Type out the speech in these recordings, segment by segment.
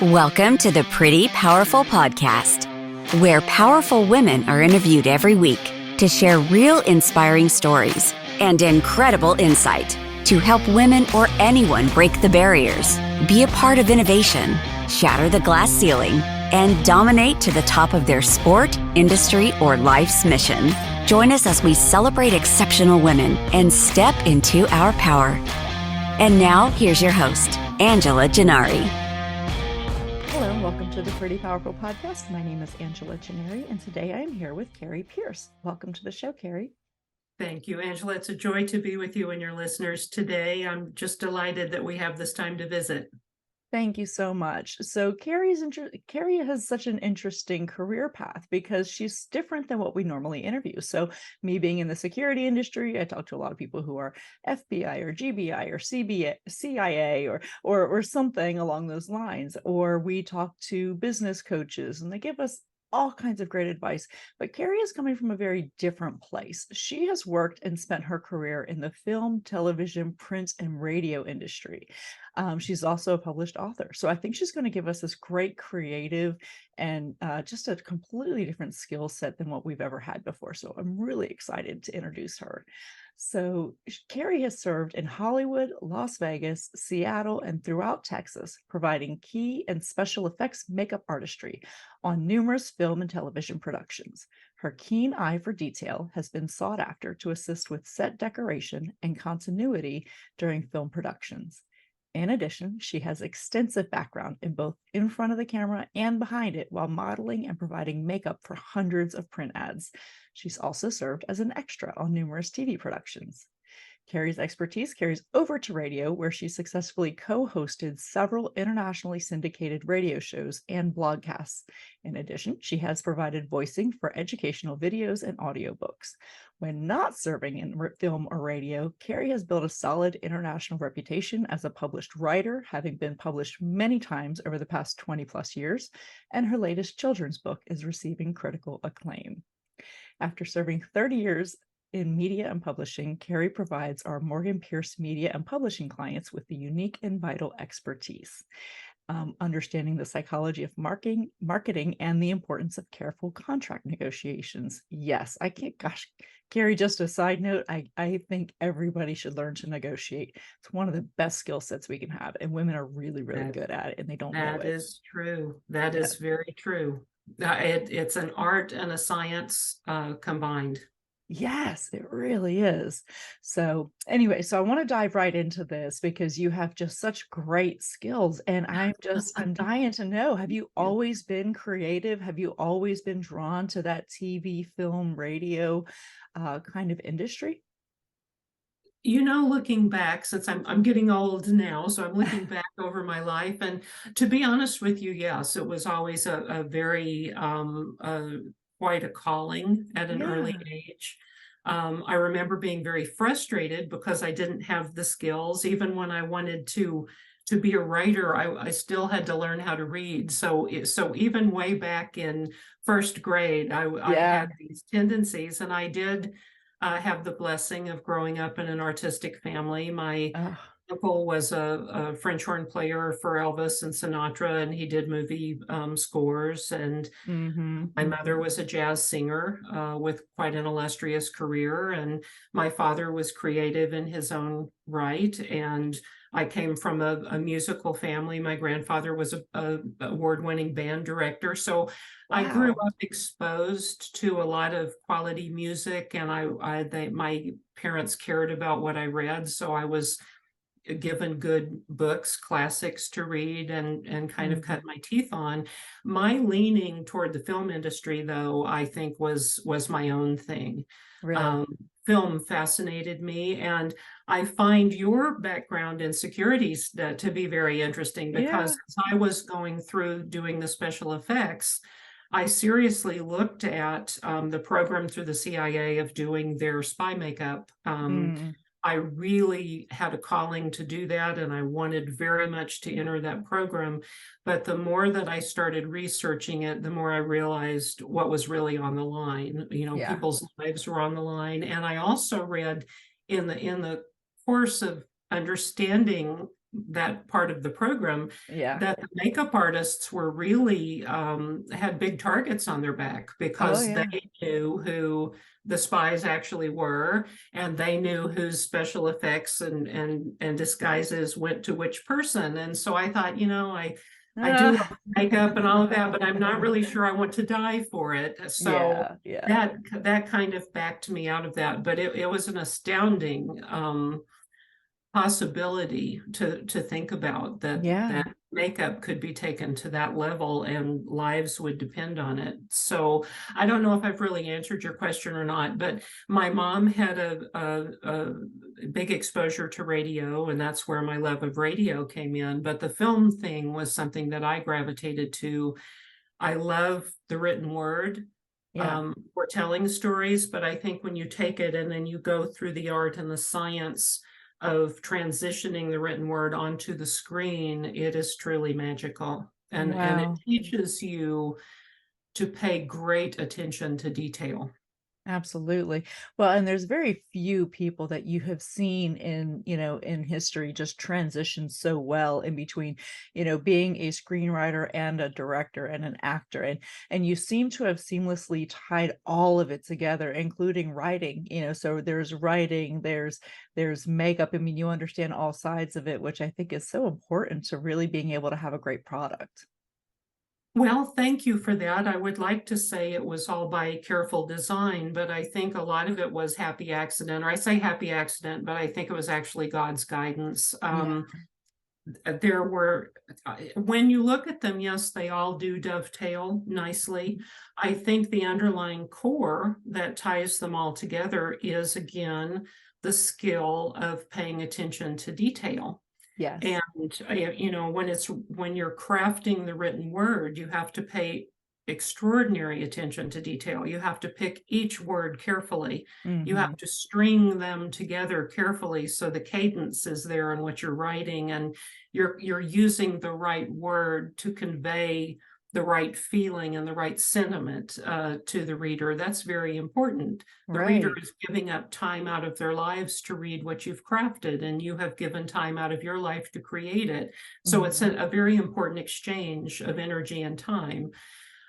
Welcome to the Pretty Powerful Podcast, where powerful women are interviewed every week to share real inspiring stories and incredible insight to help women or anyone break the barriers, be a part of innovation, shatter the glass ceiling, and dominate to the top of their sport, industry, or life's mission. Join us as we celebrate exceptional women and step into our power. And now, here's your host, Angela Gennari. Hello, and welcome to the Pretty Powerful Podcast. My name is Angela Gennari, and today I am here with Carrie Pierce. Welcome to the show, Carrie. Thank you, Angela. It's a joy to be with you and your listeners today. I'm just delighted that we have this time to visit. Thank you so much. So Carrie has such an interesting career path because she's different than what we normally interview. So me being in the security industry, I talk to a lot of people who are FBI or GBI or CIA or something along those lines. Or we talk to business coaches and they give us all kinds of great advice. But Carrie is coming from a very different place. She has worked and spent her career in the film, television, print, and radio industry. She's also a published author. So I think she's going to give us this great creative and just a completely different skill set than what we've ever had before. So I'm really excited to introduce her. So Carrie has served in Hollywood, Las Vegas, Seattle, and throughout Texas, providing key and special effects makeup artistry on numerous film and television productions. Her keen eye for detail has been sought after to assist with set decoration and continuity during film productions. In addition, she has extensive background in both in front of the camera and behind it while modeling and providing makeup for hundreds of print ads. She's also served as an extra on numerous TV productions. Carrie's expertise carries over to radio, where she successfully co-hosted several internationally syndicated radio shows and blogcasts. In addition, she has provided voicing for educational videos and audiobooks. When not serving in film or radio, Carrie has built a solid international reputation as a published writer, having been published many times over the past 20 plus years, and her latest children's book is receiving critical acclaim. After serving 30 years in media and publishing, Carrie provides our Morgan Pierce media and publishing clients with the unique and vital expertise, understanding the psychology of marketing and the importance of careful contract negotiations. Yes, Carrie, just a side note, I think everybody should learn to negotiate. It's one of the best skill sets we can have, and women are really, really good at it, and they don't know it. That is true. That is very true. It's an art and a science combined. Yes, it really is. So anyway, so I want to dive right into this because you have just such great skills, and I'm dying to know, have you always been creative? Have you always been drawn to that TV, film, radio kind of industry? You know, looking back, since I'm getting old now, so I'm looking back over my life, and to be honest with you, yes, it was always a very quite a calling at an early age. I remember being very frustrated because I didn't have the skills. Even when I wanted to be a writer, I still had to learn how to read. So even way back in first grade, I had these tendencies, and I did have the blessing of growing up in an artistic family. My uncle was a French horn player for Elvis and Sinatra, and he did movie scores. And my mother was a jazz singer with quite an illustrious career. And my father was creative in his own right. And I came from a musical family. My grandfather was a award-winning band director. So I grew up exposed to a lot of quality music, and my parents cared about what I read. So I was given good books, classics to read and kind of cut my teeth on. My leaning toward the film industry, though, I think was my own thing. Really? Film fascinated me, and I find your background in securities to be very interesting because as I was going through doing the special effects, I seriously looked at the program through the CIA of doing their spy makeup. I really had a calling to do that, and I wanted very much to enter that program. But the more that I started researching it, the more I realized what was really on the line. You know, people's lives were on the line. And I also read in the course of understanding that part of the program, Yeah. that the makeup artists were really had big targets on their back, Oh because they yeah. knew who the spies actually were, and they knew whose special effects and disguises went to which person. And so I thought, I do love makeup and all of that, but I'm not really sure I want to die for it. So Yeah, yeah. that kind of backed me out of that. But it was an astounding possibility to think about, Yeah. that makeup could be taken to that level and lives would depend on it. So I don't know if I've really answered your question or not, but my mom had a big exposure to radio, and that's where my love of radio came in. But the film thing was something that I gravitated to. I love the written word Yeah. for telling stories, but I think when you take it and then you go through the art and the science of transitioning the written word onto the screen, it is truly magical. And it Wow. teaches you to pay great attention to detail. Absolutely. Well, and there's very few people that you have seen in, in history just transition so well in between, being a screenwriter and a director and an actor. And you seem to have seamlessly tied all of it together, including writing, so there's writing, there's makeup. I mean, you understand all sides of it, which I think is so important to really being able to have a great product. Well, thank you for that. I would like to say it was all by careful design, but I think a lot of it was happy accident, or I say happy accident, but I think it was actually God's guidance. Yeah. There were, when you look at them, yes, they all do dovetail nicely. I think the underlying core that ties them all together is, again, the skill of paying attention to detail. Yes. And when you're crafting the written word, you have to pay extraordinary attention to detail. You have to pick each word carefully. You Hmm. have to string them together carefully so the cadence is there in what you're writing, and you're using the right word to convey the right feeling and the right sentiment to the reader. That's very important. The reader Right. is giving up time out of their lives to read what you've crafted, and you have given time out of your life to create it. So it's Mhm. a very important exchange of energy and time.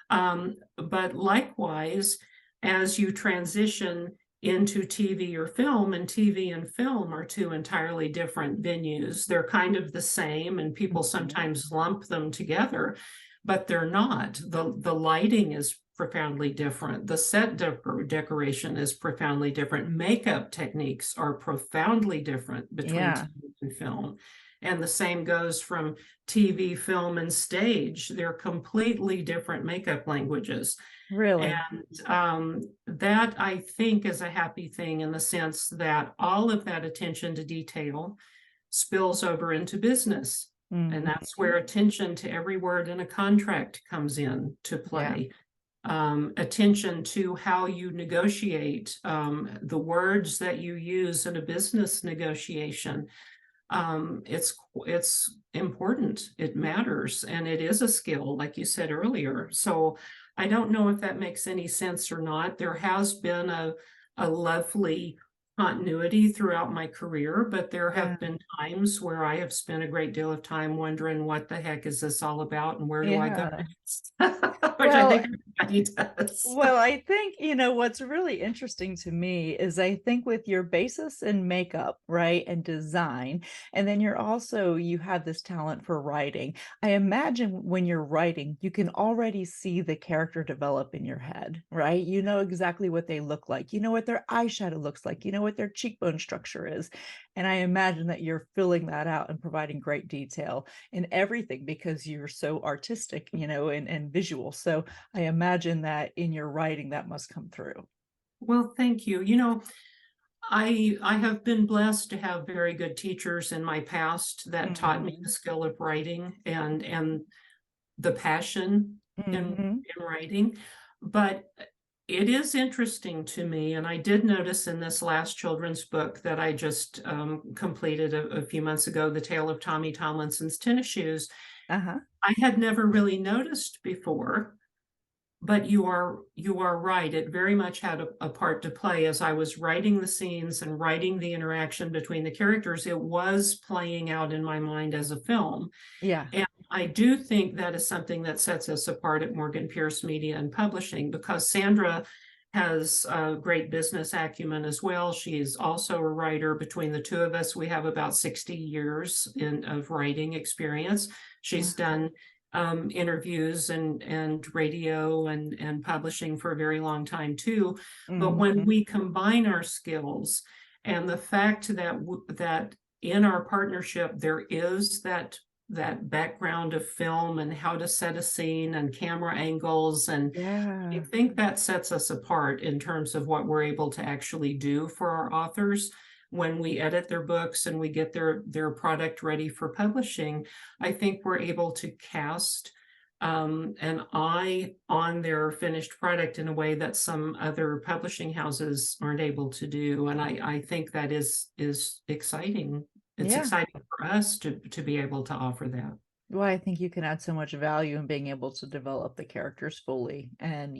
But likewise, as you transition into TV or film, and TV and film are two entirely different venues. They're kind of the same, and people Mhm. sometimes lump them together, but they're not. The lighting is profoundly different. The set decoration is profoundly different. Makeup techniques are profoundly different between Yeah. TV and film. And the same goes from TV, film, and stage. They're completely different makeup languages. Really. And that, I think, is a happy thing, in the sense that all of that attention to detail spills over into business. And that's Mhm. where attention to every word in a contract comes in to Yeah. play. Attention to how you negotiate, the words that you use in a business negotiation. It's important. It matters, and it is a skill, like you said earlier. So I don't know if that makes any sense or not. There has been a lovely continuity throughout my career, but there Yeah. have been times where I have spent a great deal of time wondering, what the heck is this all about, and where do I go Yeah. next? Which I Well, think everybody does. I think, what's really interesting to me is I think with your basis in makeup, right, and design, and then you have this talent for writing. I imagine when you're writing, you can already see the character develop in your head, right? You know exactly what they look like. You know what their eyeshadow looks like. You know what their cheekbone structure is. And I imagine that you're filling that out and providing great detail in everything because you're so artistic, and visual. So I imagine that in your writing that must come through. Well, thank you. I have been blessed to have very good teachers in my past that taught me the Mhm. skill of writing, and the passion Mhm. in writing. But it is interesting to me, and I did notice in this last children's book that I just completed a few months ago, The Tale of Tommy Tomlinson's Tennis Shoes, Uh-huh. I had never really noticed before But you are right. It very much had a part to play as I was writing the scenes and writing the interaction between the characters. It was playing out in my mind as a film. Yeah. And I do think that is something that sets us apart at Morgan Pierce Media and Publishing, because Sandra has a great business acumen as well. She is also a writer. Between the two of us, we have about 60 years of writing experience. She's done interviews and radio and publishing for a very long time too. But when we combine our skills and the fact that in our partnership there is that background of film and how to set a scene and camera angles, and I think that sets us apart in terms of what we're able to actually do for our authors when we edit their books and we get their product ready for publishing. I think we're able to cast an eye on their finished product in a way that some other publishing houses aren't able to do. And I think that is exciting. It's exciting for us to be able to offer that. Well, I think you can add so much value in being able to develop the characters fully and,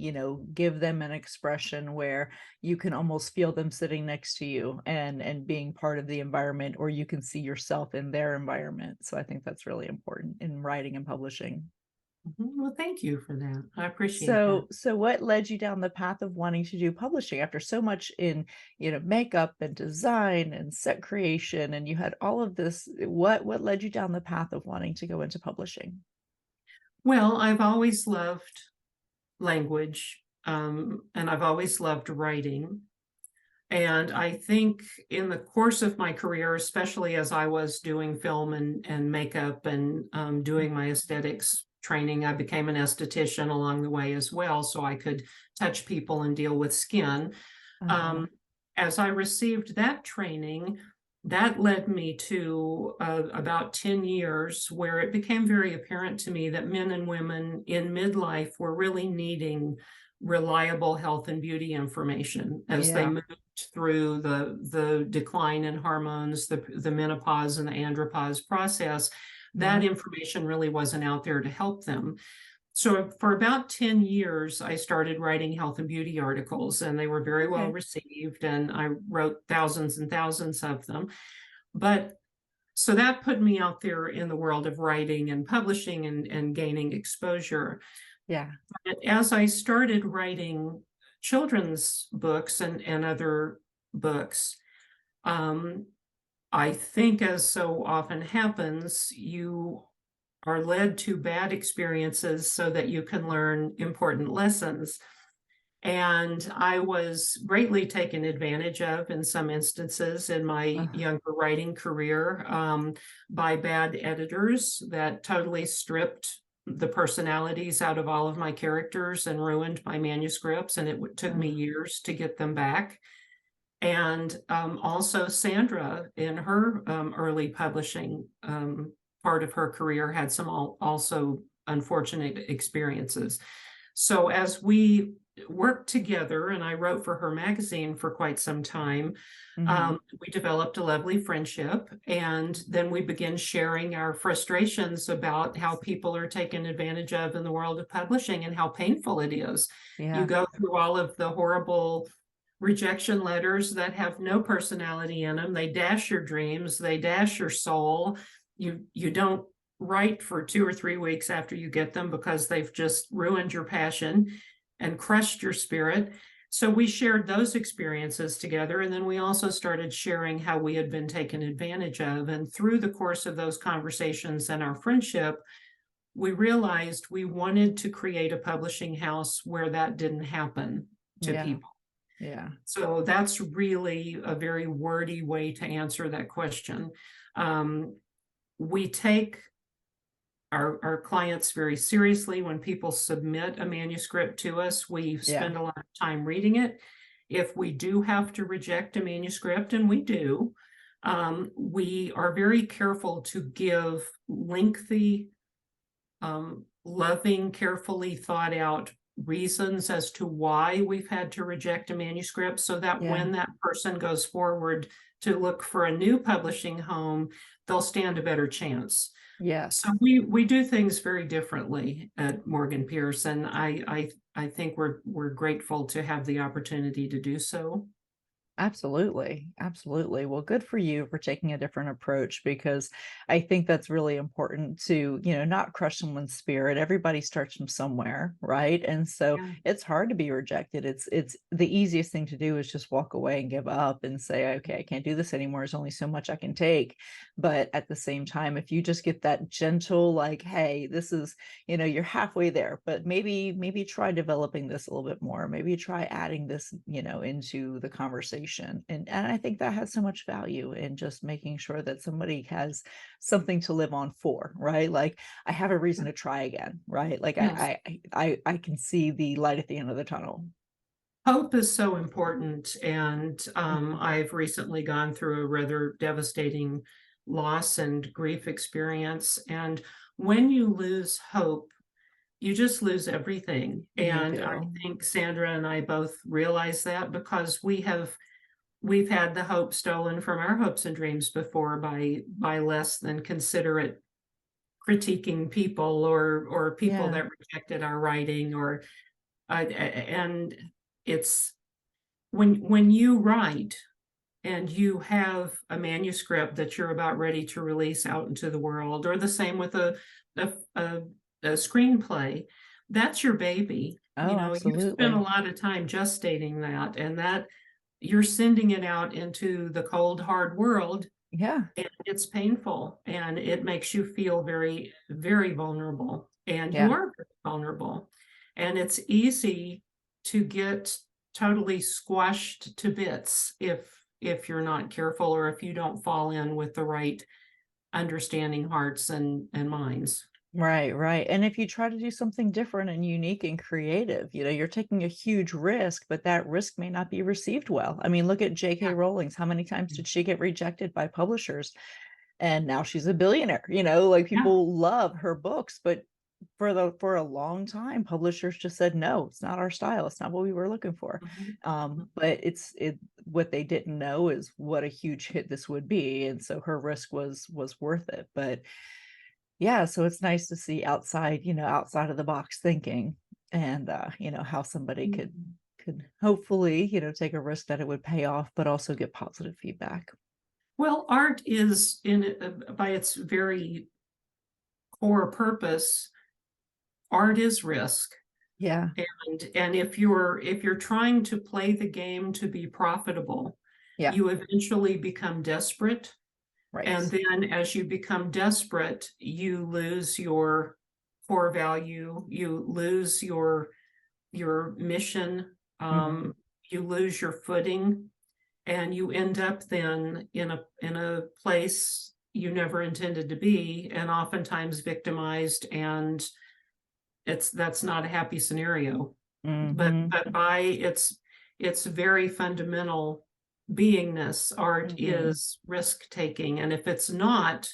give them an expression where you can almost feel them sitting next to you and being part of the environment, or you can see yourself in their environment. So I think that's really important in writing and publishing. Well, thank you for that. I appreciate that. So what led you down the path of wanting to do publishing after so much in, makeup and design and set creation, and you had all of this? What led you down the path of wanting to go into publishing? Well, I've always loved language, and I've always loved writing. And I think in the course of my career, especially as I was doing film and makeup and doing my aesthetics training, I became an esthetician along the way as well, so I could touch people and deal with skin. As I received that training, that led me to about 10 years where it became very apparent to me that men and women in midlife were really needing reliable health and beauty information as they moved through the decline in hormones, the menopause and the andropause process. That information really wasn't out there to help them. So for about 10 years, I started writing health and beauty articles, and they were very well received, and I wrote thousands and thousands of them. But so that put me out there in the world of writing and publishing and gaining exposure. Yeah. But as I started writing children's books and other books, I think, as so often happens, you are led to bad experiences so that you can learn important lessons. And I was greatly taken advantage of in some instances in my younger writing career by bad editors that totally stripped the personalities out of all of my characters and ruined my manuscripts. And it took me years to get them back. And also Sandra, in her early publishing part of her career, had some also unfortunate experiences. So as we worked together, and I wrote for her magazine for quite some time, we developed a lovely friendship. And then we began sharing our frustrations about how people are taken advantage of in the world of publishing and how painful it is. You go through all of the horrible rejection letters that have no personality in them. They dash your dreams, they dash your soul. You don't write for 2 or 3 weeks after you get them because they've just ruined your passion and crushed your spirit. So we shared those experiences together, and then we also started sharing how we had been taken advantage of. And through the course of those conversations and our friendship, we realized we wanted to create a publishing house where that didn't happen to people. Yeah. So that's really a very wordy way to answer that question. We take our clients very seriously. When people submit a manuscript to us, we spend a lot of time reading it. If we do have to reject a manuscript, and we do, we are very careful to give lengthy, loving, carefully thought out reasons as to why we've had to reject a manuscript, so that when that person goes forward to look for a new publishing home, they'll stand a better chance. Yes. So we do things very differently at Morgan Pierce, and I think we're grateful to have the opportunity to do so. Absolutely. Absolutely. Well, good for you for taking a different approach, because I think that's really important to, not crush someone's spirit. Everybody starts from somewhere, right? And so Yeah. it's hard to be rejected. It's the easiest thing to do is just walk away and give up and say, okay, I can't do this anymore. There's only so much I can take. But at the same time, if you just get that gentle, like, hey, this is, you're halfway there, but maybe try developing this a little bit more. Maybe try adding this, into the conversation. And I think that has so much value in just making sure that somebody has something to live on for, right? Like, I have a reason to try again, right? Like, Yes. I can see the light at the end of the tunnel. Hope is so important, and Mhm. I've recently gone through a rather devastating loss and grief experience. And when you lose hope, you just lose everything. You And I do. think Sandra and I both realize that, because we've had the hope stolen from our hopes and dreams before by less than considerate critiquing people, or people Yeah. that rejected our writing, or and it's when you write and you have a manuscript that you're about ready to release out into the world, or the same with a, a, a screenplay, that's your baby. Oh, You spend a absolutely. lot of time gestating that, and that you're sending it out into the cold, hard world, Yeah. and it's painful, and it makes you feel very, very vulnerable, and you Yeah. are very vulnerable, and it's easy to get totally squashed to bits if you're not careful, or if you don't fall in with the right understanding hearts and minds. Right, right. And if you try to do something different and unique and creative, you're taking a huge risk, but that risk may not be received well. I mean, look at J.K. Yeah. Rowling's. How many times did she get rejected by publishers? And now she's a billionaire, like, Yeah. people love her books, but for a long time, publishers just said, no, it's not our style. It's not what we were looking for. Mhm. But what they didn't know is what a huge hit this would be. And so her risk was worth it. But yeah, so it's nice to see outside of the box thinking, and how somebody could Mhm. hopefully, take a risk that it would pay off, but also get positive feedback. Well, art is by its very core purpose, art is risk. Yeah. And if you're trying to play the game to be profitable, Yeah. you eventually become desperate. Right. And then as you become desperate, you lose your core value, you lose your mission, Mhm. you lose your footing, and you end up then in a place you never intended to be, and oftentimes victimized, and that's not a happy scenario. But Mhm. by its very fundamental beingness, art Mhm. is risk taking, and if it's not,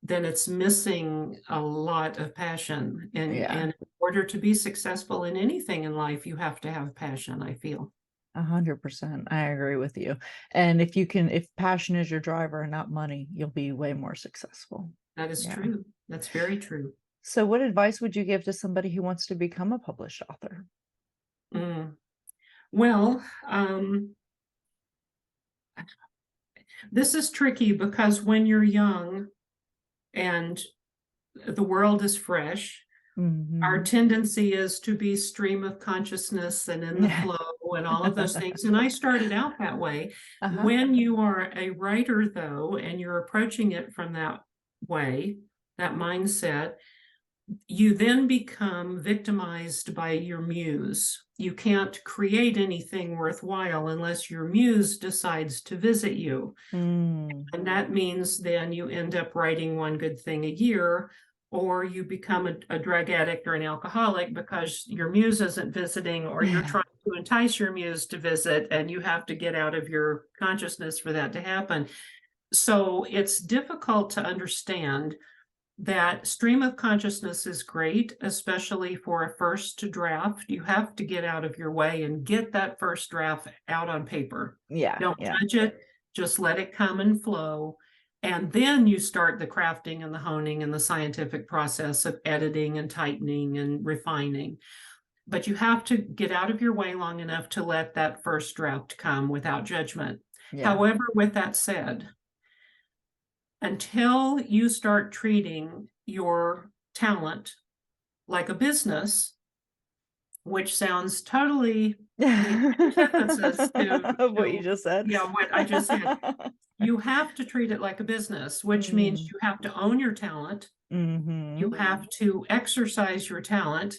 then it's missing a lot of passion. Yeah. And in order to be successful in anything in life, you have to have passion, I feel. 100%. I agree with you. And if passion is your driver and not money, you'll be way more successful. That is Yeah. true. That's very true. So what advice would you give to somebody who wants to become a published author? Mm. Well, this is tricky, because when you're young and the world is fresh, our Mhm. tendency is to be stream of consciousness and in the Yeah. flow and all of those things. And I started out that way. Uh-huh. When you are a writer, though, and you're approaching it from that way, that mindset, you then become victimized by your muse. You can't create anything worthwhile unless your muse decides to visit you. Mm. And that means then you end up writing one good thing a year, or you become a drug addict or an alcoholic because your muse isn't visiting, or you're Yeah. trying to entice your muse to visit, and you have to get out of your consciousness for that to happen. So it's difficult to understand that stream of consciousness is great, especially for a first draft. You have to get out of your way and get that first draft out on paper. Yeah. Don't Yeah. judge it, just let it come and flow. And then you start the crafting and the honing and the scientific process of editing and tightening and refining. But you have to get out of your way long enough to let that first draft come without judgment. Yeah. However, with that said, until you start treating your talent like a business, which sounds totally the antithesis to what you just said. Yeah, what I just said. You have to treat it like a business, which means you have to own your talent. You have to exercise your talent.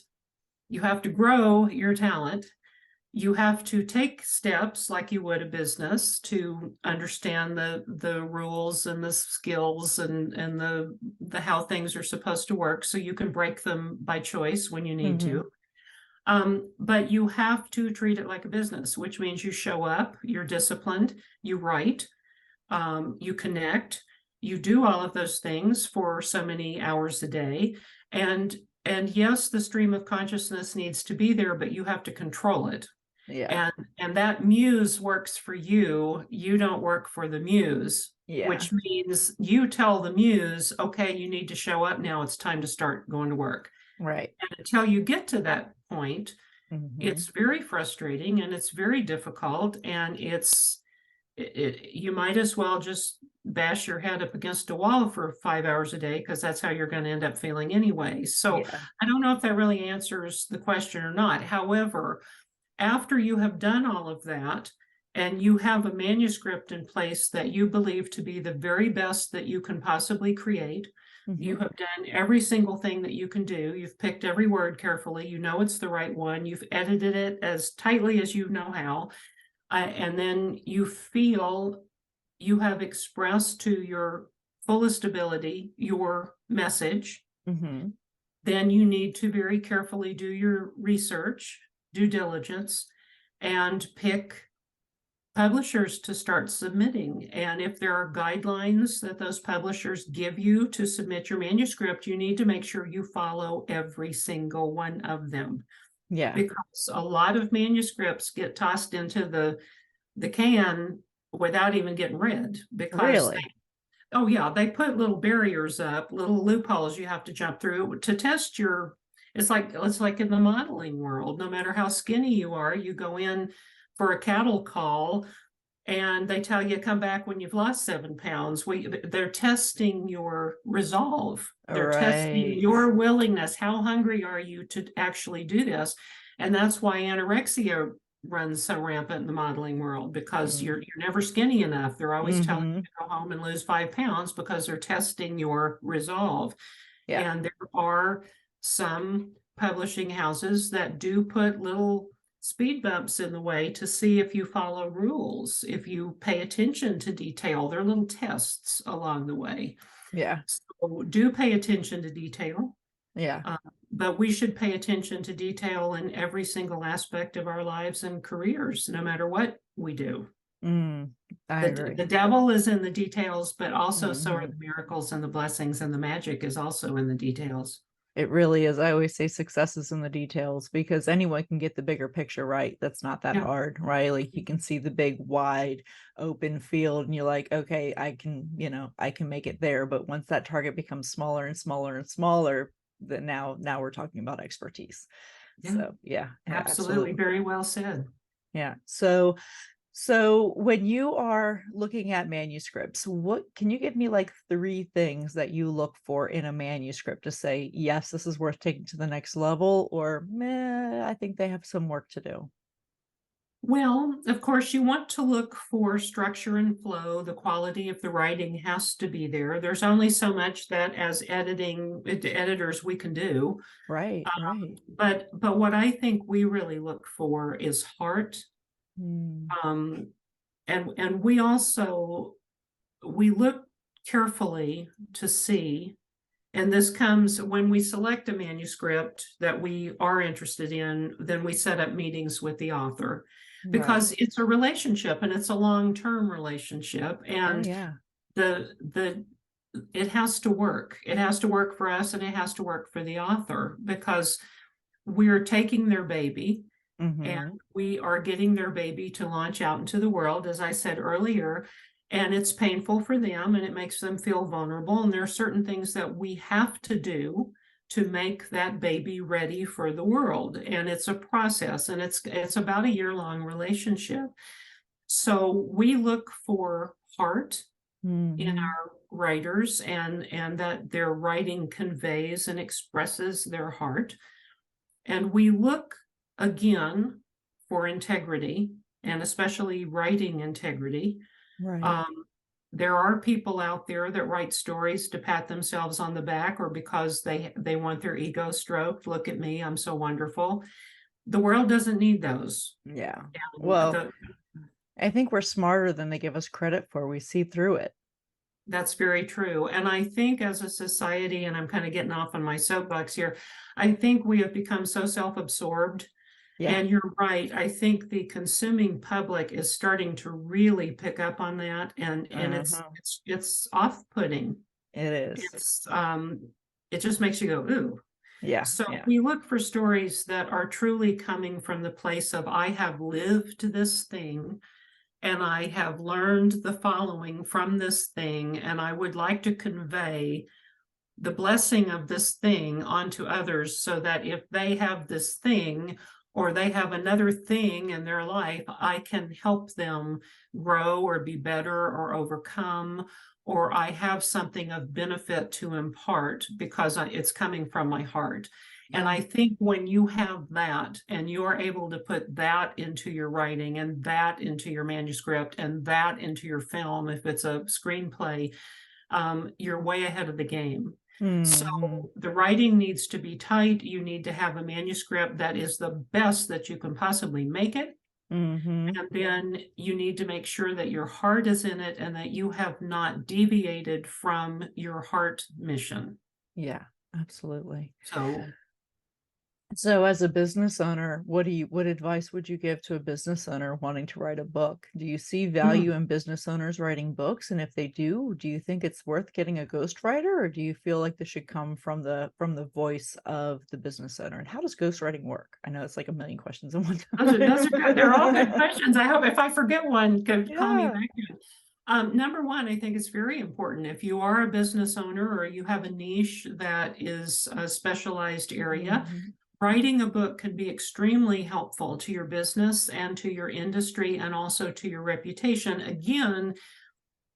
You have to grow your talent. You have to take steps like you would a business to understand the rules and the skills and the how things are supposed to work, so you can break them by choice when you need to. But you have to treat it like a business, which means you show up, you're disciplined, you write, you connect, you do all of those things for so many hours a day. And yes, the stream of consciousness needs to be there, but you have to control it. Yeah. And that muse works for you. You don't work for the muse, which means you tell the muse, okay, you need to show up now. It's time to start going to work. Right. And until you get to that point, it's very frustrating and it's very difficult. And you might as well just bash your head up against a wall for 5 hours a day, because that's how you're going to end up feeling anyway. So I don't know if that really answers the question or not. However, after you have done all of that and you have a manuscript in place that you believe to be the very best that you can possibly create, you have done every single thing that you can do. You've picked every word carefully. You know it's the right one. You've edited it as tightly as you know how. And then you feel you have expressed to your fullest ability your message. Then you need to very carefully do your research, due diligence, and pick publishers to start submitting. And if there are guidelines that those publishers give you to submit your manuscript, you need to make sure you follow every single one of them. Yeah. Because a lot of manuscripts get tossed into the can without even getting read. Because they put little barriers up, little loopholes you have to jump through to test your. It's like in the modeling world. No matter how skinny you are, you go in for a cattle call and they tell you come back when you've lost 7 pounds. They're testing your resolve. They're testing your willingness. How hungry are you to actually do this? And that's why anorexia runs so rampant in the modeling world, because you're never skinny enough. They're always telling you to go home and lose 5 pounds because they're testing your resolve. And there are some publishing houses that do put little speed bumps in the way to see if you follow rules, if you pay attention to detail. There are little tests along the way. So do pay attention to detail. But we should pay attention to detail in every single aspect of our lives and careers, no matter what we do. I agree. The devil is in the details, but also so are the miracles, and the blessings, and the magic is also in the details. It really is. I always say success is in the details, because anyone can get the bigger picture right. That's not that hard, right? Like you can see the big, wide, open field and you're like, okay, I can make it there. But once that target becomes smaller and smaller and smaller, then now we're talking about expertise. So absolutely. Very well said. So when you are looking at manuscripts, what can you give me like 3 things that you look for in a manuscript to say, yes, this is worth taking to the next level, or meh, I think they have some work to do? Well, of course, you want to look for structure and flow. The quality of the writing has to be there. There's only so much that as editors we can do. Right. But what I think we really look for is heart. And we look carefully to see, and this comes when we select a manuscript that we are interested in, then we set up meetings with the author, because it's a relationship and it's a long-term relationship, and it has to work. It has to work for us and it has to work for the author, because we're taking their baby. And we are getting their baby to launch out into the world. As I said earlier, and it's painful for them, and it makes them feel vulnerable. And there are certain things that we have to do to make that baby ready for the world. And it's a process, and it's about a year-long relationship. So we look for heart in our writers, and that their writing conveys and expresses their heart. And we look again for integrity, and especially writing integrity. Right. There are people out there that write stories to pat themselves on the back, or because they want their ego stroked. Look at me, I'm so wonderful. The world doesn't need those. Yeah. And Well, I think we're smarter than they give us credit for. We see through it. That's very true. And I think as a society, and I'm kind of getting off on my soapbox here, I think we have become so self-absorbed. Yeah. And you're right. I think the consuming public is starting to really pick up on that, and it's off-putting. It is. It's it just makes you go, ooh. Yeah. So yeah. we look for stories that are truly coming from the place of, I have lived this thing, and I have learned the following from this thing, and I would like to convey the blessing of this thing onto others, so that if they have this thing, or they have another thing in their life, I can help them grow or be better or overcome, or I have something of benefit to impart because it's coming from my heart. And I think when you have that, and you're able to put that into your writing, and that into your manuscript, and that into your film, if it's a screenplay, you're way ahead of the game. So the writing needs to be tight. You need to have a manuscript that is the best that you can possibly make it. And then you need to make sure that your heart is in it, and that you have not deviated from your heart mission. Yeah, absolutely. So as a business owner, what advice would you give to a business owner wanting to write a book? Do you see value in business owners writing books? And if they do you think it's worth getting a ghostwriter, or do you feel like this should come from the voice of the business owner? And how does ghostwriting work? I know it's like a million questions in one time. those are good. They're all good questions. I hope if I forget one, call me back. Number one, I think it's very important. If you are a business owner, or you have a niche that is a specialized area, writing a book can be extremely helpful to your business and to your industry, and also to your reputation. Again,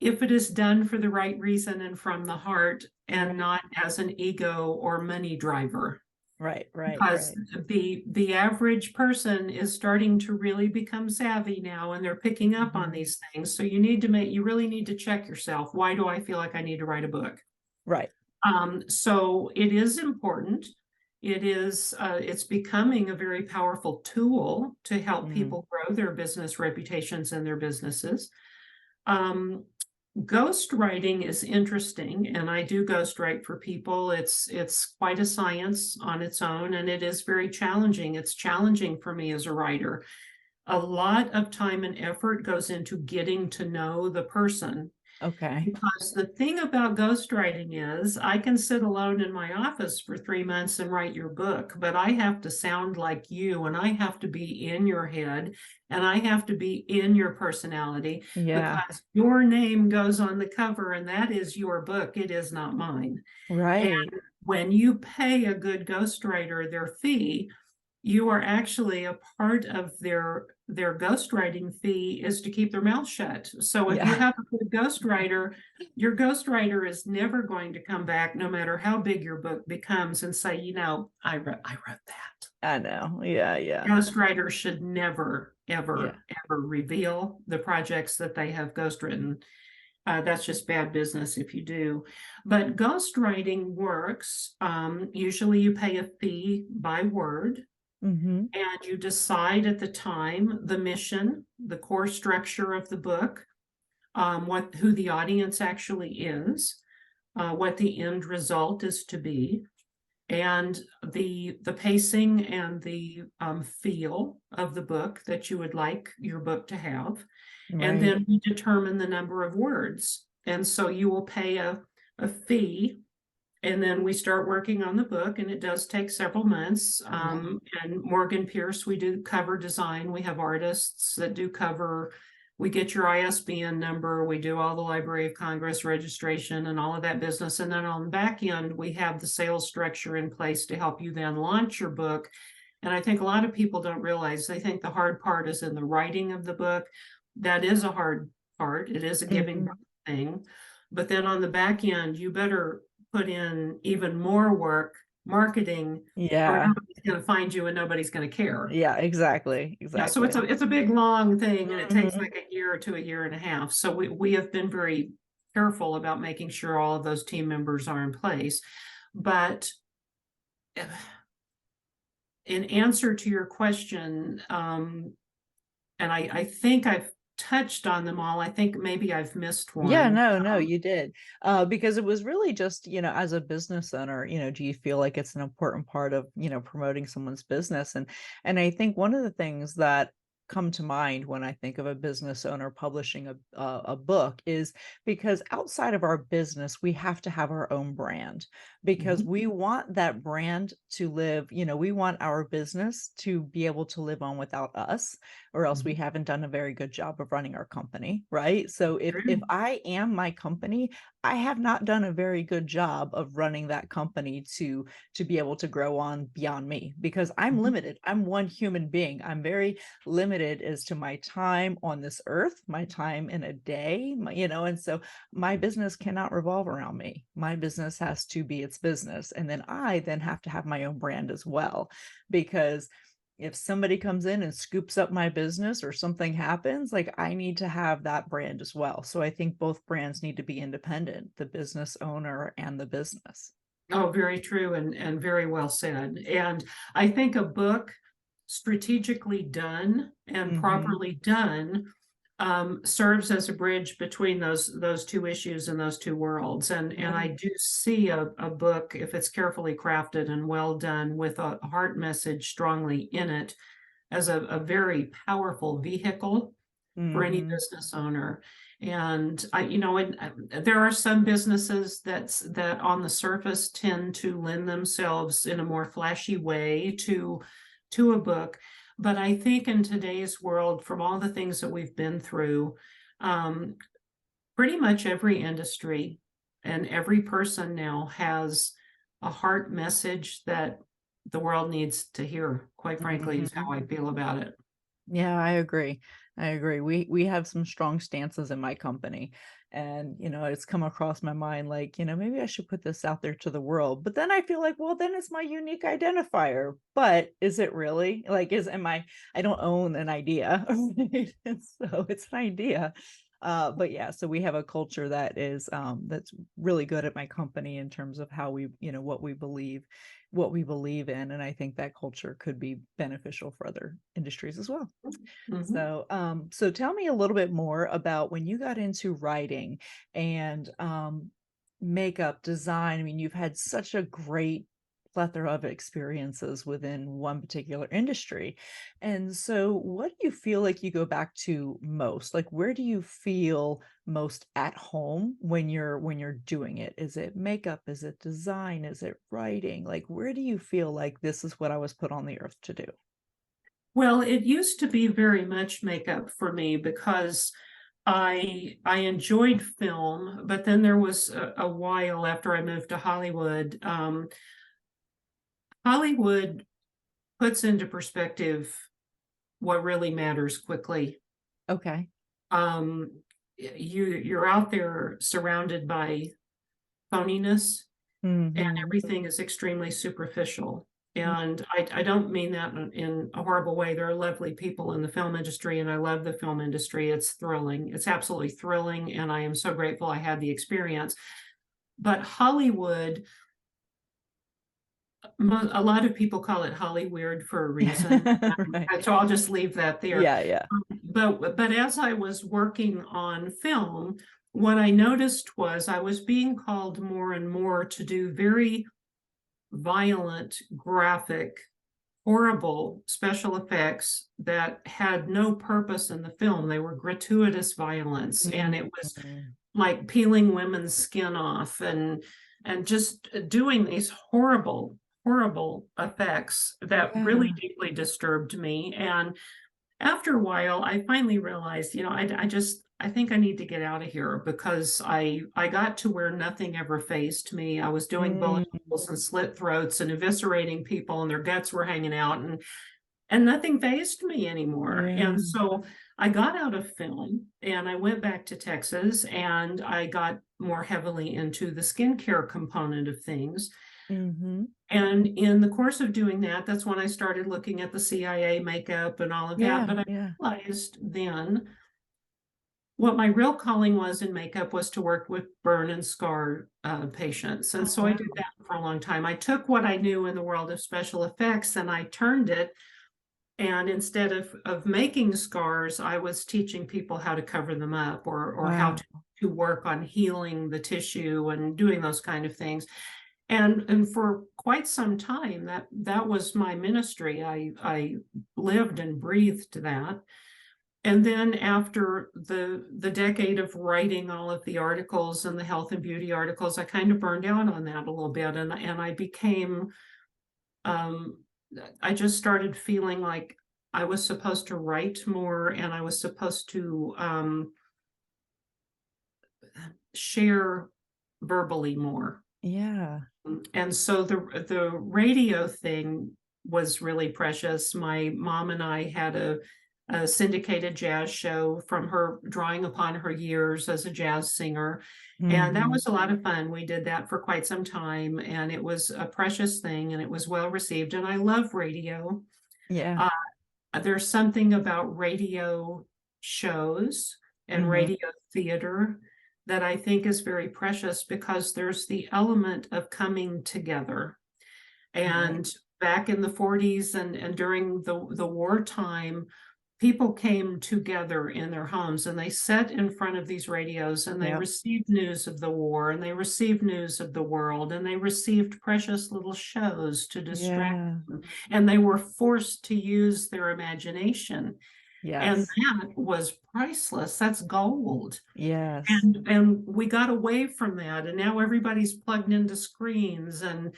if it is done for the right reason and from the heart, and not as an ego or money driver. Right. Because the average person is starting to really become savvy now, and they're picking up on these things. So you really need to check yourself. Why do I feel like I need to write a book? Right. So it is important. It's becoming a very powerful tool to help people grow their business reputations and their businesses. Ghostwriting is interesting, and I do ghostwrite for people. It's quite a science on its own, and it is very challenging. It's challenging for me as a writer. A lot of time and effort goes into getting to know the person. Okay. Because the thing about ghostwriting is, I can sit alone in my office for 3 months and write your book, but I have to sound like you, and I have to be in your head, and I have to be in your personality. Yeah. Because your name goes on the cover, and that is your book. It is not mine. Right. And when you pay a good ghostwriter their fee, you are actually a part of their ghostwriting fee is to keep their mouth shut. So if you have a good ghostwriter, your ghostwriter is never going to come back, no matter how big your book becomes, and say, I wrote that. I know. Yeah. Ghostwriters should never, ever reveal the projects that they have ghostwritten. That's just bad business if you do. But ghostwriting works. Usually you pay a fee by word. And you decide at the time the mission, the core structure of the book, who the audience actually is, what the end result is to be, and the pacing and the feel of the book that you would like your book to have. And then we determine the number of words. And so you will pay a fee. And then we start working on the book, and it does take several months. And Morgan Pierce, we do cover design. We have artists that do cover we get your ISBN number, we do all the Library of Congress registration and all of that business. And then on the back end, we have the sales structure in place to help you then launch your book. And I think a lot of people don't realize, they think the hard part is in the writing of the book. That is a hard part. It is a giving thing. But then on the back end, you better put in even more work, marketing, or nobody's going to find you and nobody's going to care. Yeah, exactly. Yeah, so it's a big long thing, and it takes like a year to a year and a half. So we have been very careful about making sure all of those team members are in place. But in answer to your question, and I think I've touched on them all. I think maybe I've missed one. Yeah, no, you did. Because it was really just, as a business owner, do you feel like it's an important part of, promoting someone's business? And I think one of the things that come to mind when I think of a business owner publishing a book is because outside of our business, we have to have our own brand, because we want that brand to live, we want our business to be able to live on without us, or else we haven't done a very good job of running our company, right? So if I am my company, I have not done a very good job of running that company to be able to grow on beyond me, because I'm limited. I'm one human being. I'm very limited as to my time on this earth, my time in a day, and so my business cannot revolve around me. My business has to be its business. And then I then have to have my own brand as well, because if somebody comes in and scoops up my business or something happens, like, I need to have that brand as well. So I think both brands need to be independent, the business owner and the business. Oh, very true, and very well said. And I think a book strategically done and properly done serves as a bridge between those two issues and those two worlds. And I do see a book, if it's carefully crafted and well done with a heart message strongly in it, as a very powerful vehicle for any business owner. And there are some businesses that on the surface tend to lend themselves in a more flashy way to a book. But I think in today's world, from all the things that we've been through, pretty much every industry and every person now has a heart message that the world needs to hear, quite frankly, is how I feel about it. Yeah, I agree. We have some strong stances in my company, and it's come across my mind like, maybe I should put this out there to the world. But then I feel like, well, then it's my unique identifier. But is it really? Like, I don't own an idea, right? And so it's an idea. But yeah, so we have a culture that is that's really good at my company in terms of how we, what we believe in. And I think that culture could be beneficial for other industries as well. So tell me a little bit more about when you got into writing and makeup design. I mean, you've had such a great plethora of experiences within one particular industry. And so what do you feel like you go back to most? Like, where do you feel most at home when you're doing it? Is it makeup? Is it design? Is it writing? Like, where do you feel like this is what I was put on the earth to do? Well, it used to be very much makeup for me, because I enjoyed film, but then there was a while after I moved to Hollywood. Hollywood puts into perspective what really matters quickly. Okay. You're out there surrounded by phoniness, and everything is extremely superficial. And I don't mean that in a horrible way. There are lovely people in the film industry, and I love the film industry. It's thrilling. It's absolutely thrilling, and I am so grateful I had the experience. But Hollywood, a lot of people call it Hollyweird for a reason. Right. So I'll just leave that there. Yeah. But as I was working on film, what I noticed was I was being called more and more to do very violent, graphic, horrible special effects that had no purpose in the film. They were gratuitous violence, and it was like peeling women's skin off and just doing these horrible effects that really deeply disturbed me. after a while, I finally realized, I think I need to get out of here because I got to where nothing ever fazed me. I was doing bullet Mm, holes and slit throats and eviscerating people and their guts were hanging out, and nothing fazed me anymore. yeah. And so I got out of film and I went back to Texas and I got more heavily into the skincare component of things. Mm-hmm. And in the course of doing that, that's when I started looking at the CIA makeup and all of that. Yeah, But I yeah. realized then what my real calling was in makeup was to work with burn and scar patients. And Oh, so I did wow. that for a long time. I took what I knew in the world of special effects and I turned it. And instead of making scars, I was teaching people how to cover them up or how Wow. to work on healing the tissue and doing those kind of things. And for quite some time, that was my ministry. I lived and breathed that. And then after the decade of writing all of the articles and the health and beauty articles, I kind of burned out on that a little bit, and I became um, I just started feeling like I was supposed to write more, and I was supposed to share verbally more. Yeah. And so the radio thing was really precious. My mom and I had a syndicated jazz show from her drawing upon her years as a jazz singer. And that Mm-hmm. was a lot of fun. We did that for quite some time, and it was a precious thing, and it was well received. And I love radio. Yeah. Uh, there's something about radio shows and Mm-hmm. radio theater that I think is very precious because there's the element of coming together. Right. And back in the 40s and during the wartime, people came together in their homes and they sat in front of these radios and they Yep. received news of the war and they received news of the world and they received precious little shows to distract Yeah. them. And they were forced to use their imagination. And Yes. that was priceless. That's gold. Yes. And we got away from that, and now everybody's plugged into screens, and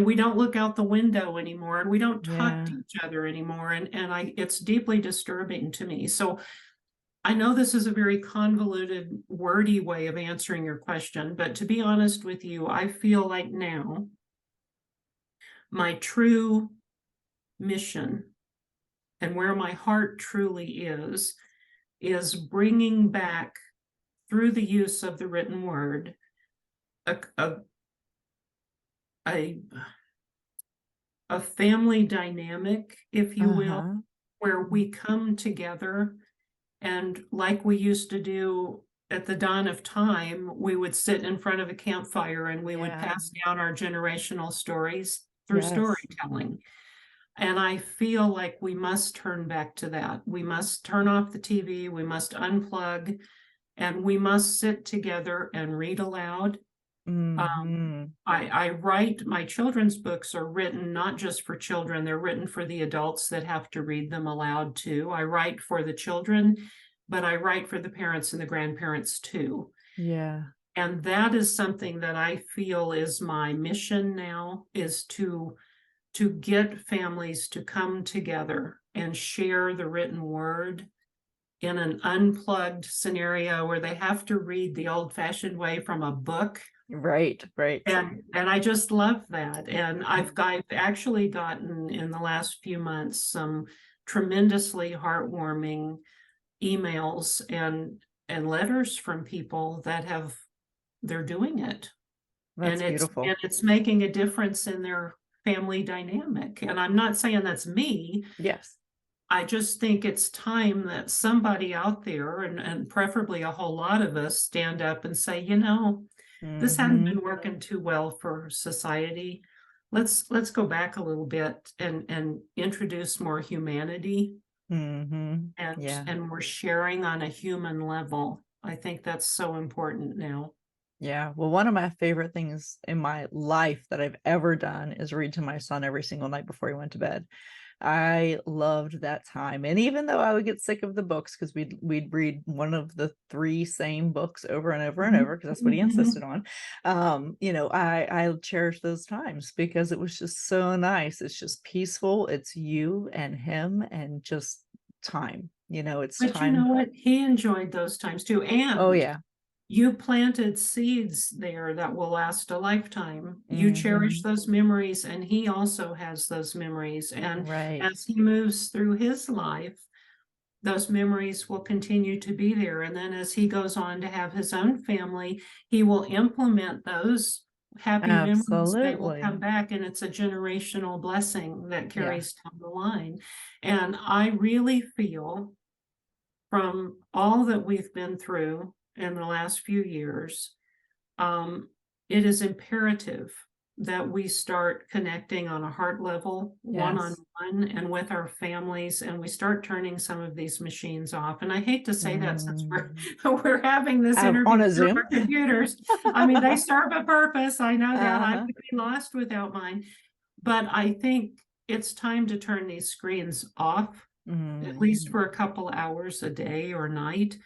we don't look out the window anymore, and we don't talk Yeah. to each other anymore, and I it's deeply disturbing to me. So I know this is a very convoluted, wordy way of answering your question, but to be honest with you, I feel like now my true mission and where my heart truly is bringing back through the use of the written word a a a, a family dynamic, if you will, Uh-huh. where we come together and like we used to do at the dawn of time, we would sit in front of a campfire and we would Yeah. pass down our generational stories through Yes. storytelling. And I feel like we must turn back to that. We must turn off the TV, we must unplug, and we must sit together and read aloud. Mm-hmm. I write, my children's books are written not just for children, they're written for the adults that have to read them aloud too. I write for the children, but I write for the parents and the grandparents too. Yeah. And that is something that I feel is my mission now, is to get families to come together and share the written word in an unplugged scenario where they have to read the old-fashioned way from a book. Right. Right. And I just love that. And I've actually gotten in the last few months some tremendously heartwarming emails and letters from people that they're doing it. That's And beautiful. it's making a difference in their family dynamic. And I'm not saying that's me. Yes. I just think it's time that somebody out there, and preferably a whole lot of us, stand up and say, this hasn't Mm-hmm. been working too well for society. Let's go back a little bit and introduce more humanity Mm-hmm. Yeah. and more sharing on a human level. I think that's so important now. Yeah. Well, one of my favorite things in my life that I've ever done is read to my son every single night before he went to bed. I loved that time. And even though I would get sick of the books, because we'd read one of the three same books over and over and over, because that's what he insisted on. I cherish those times because it was just so nice. It's just peaceful. It's you and him and just time. It's But you know time. what? He enjoyed those times too. Oh, And yeah. you planted seeds there that will last a lifetime. You cherish those memories, and he also has those memories. And Right. as he moves through his life, those memories will continue to be there. And then as he goes on to have his own family, he will implement those happy memories. They will come Absolutely. back, and it's a generational blessing that Yeah. carries down the line. And I really feel, from all that we've been through in the last few years, it is imperative that we start connecting on a heart level, one on Yes. one, and with our families, and we start turning some of these machines off. And I hate to say that, since we're having this On interview a through Zoom. our computers. I mean, they serve a purpose. I know that. I Uh-huh. would be lost without mine. But I think it's time to turn these screens off, at least for a couple hours a day or night,